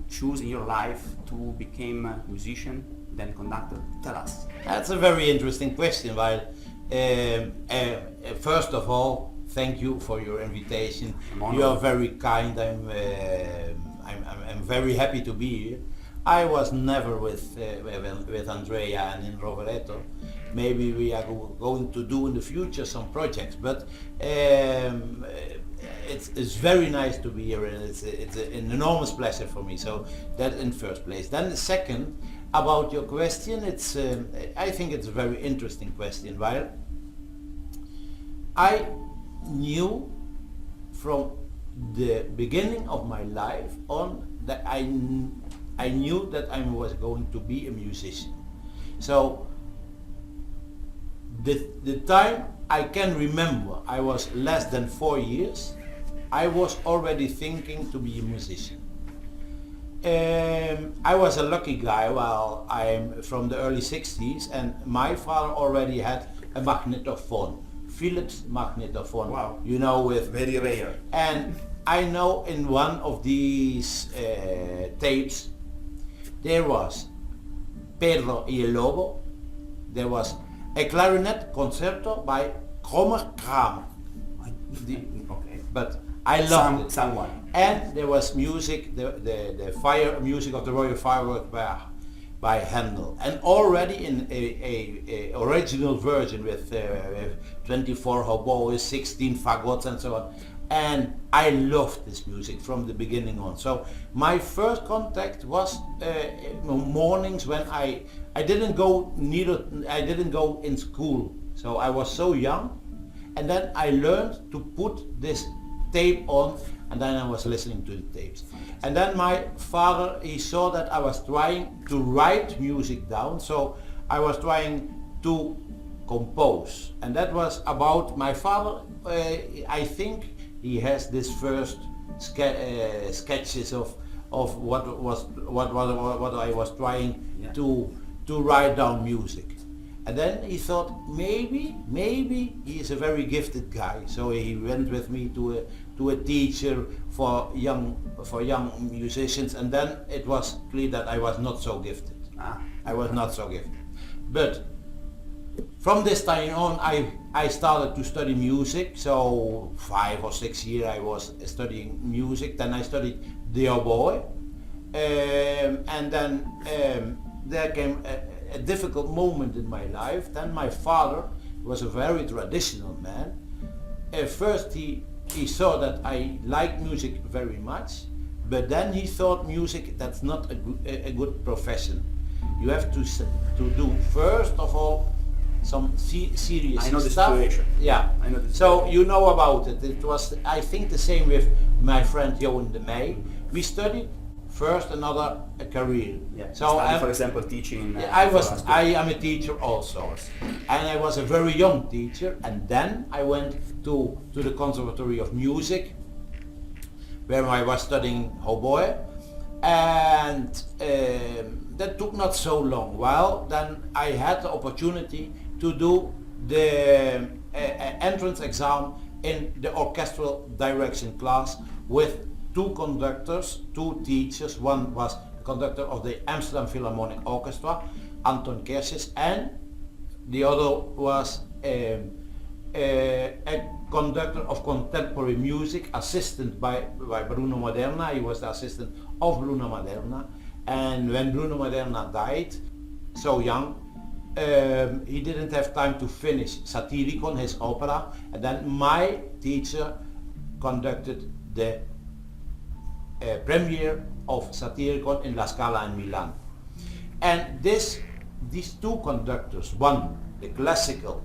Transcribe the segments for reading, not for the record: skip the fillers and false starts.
choose in your life to become a musician, then conductor? Tell us. That's a very interesting question. While first of all, thank you for your invitation. You are very kind. I'm very happy to be here. I was never with Andrea and in Rovereto. Maybe we are going to do in the future some projects, but it's very nice to be here, and it's an enormous pleasure for me. So that in first place. Then the second, about your question, it's I think it's a very interesting question. While I knew from the beginning of my life on that I knew that I was going to be a musician. So the time I can remember, I was less than 4 years, I was already thinking to be a musician. I was a lucky guy. Well, I'm from the early 60s, and my father already had a magnetophone, Philips magnetophone. Wow. You know, with Very rare. and I know in one of these tapes there was Pedro y el Lobo, there was a clarinet concerto by Krommer Kramer. Okay. But I loved it. Someone. And there was music, the fire music of the Royal Fireworks by Handel, and already in a original version with 24 hautboys, 16 fagots and so on. And I loved this music from the beginning on. So my first contact was mornings when I didn't go in school. So I was so young, and then I learned to put this tape on, and then I was listening to the tapes. And then my father, he saw that I was trying to write music down, so I was trying to compose. And that was about my father. I think he has this first sketches of what I was trying to write down music. And then he thought maybe he is a very gifted guy. So he went with me to a teacher for young musicians, and then it was clear that I was not so gifted. I was not so gifted. But from this time on, I started to study music. So 5 or 6 years I was studying music. Then I studied the oboe, and then there came a difficult moment in my life. Then my father was a very traditional man. At first he saw that I liked music very much, but then he thought music, that's not a good profession. You have to do first of all some serious I know the stuff. situation. Yeah. I know the So situation. you know about it. It was, I think, the same with my friend Johan de Meij. We studied first another career. Yeah. So for example, teaching. I am a teacher also, and I was a very young teacher. And then I went to the Conservatory of Music, where I was studying hautboy, and that took not so long. Well, then I had the opportunity to do the entrance exam in the orchestral direction class with two conductors, two teachers. One was the conductor of the Amsterdam Philharmonic Orchestra, Anton Kersjes, and the other was a conductor of contemporary music, assisted by Bruno Maderna. He was the assistant of Bruno Maderna, and when Bruno Maderna died, so young, he didn't have time to finish Satyricon, his opera, and then my teacher conducted the premiere of Satyricon in La Scala in Milan. And these two conductors, one the classical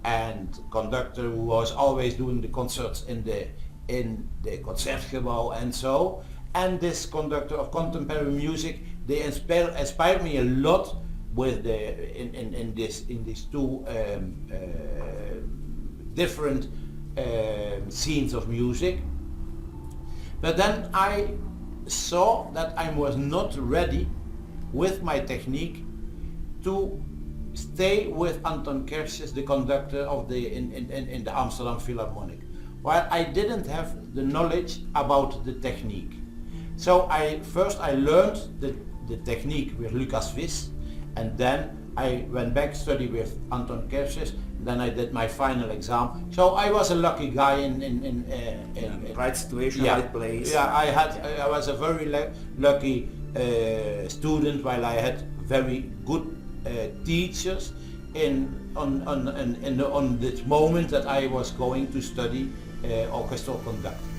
and conductor who was always doing the concerts in the Concertgebouw and so, and this conductor of contemporary music, they inspired me a lot with in these two different scenes of music. But then I saw that I was not ready with my technique to stay with Anton Kersjes, the conductor of in the Amsterdam Philharmonic, while I didn't have the knowledge about the technique. So first I learned the technique with Lucas Vis, and then I went back study with Anton Kersis. Then I did my final exam. So I was a lucky guy in right situation, yeah, right place. Yeah, I was a very lucky student, while I had very good teachers on this moment that I was going to study orchestral conducting.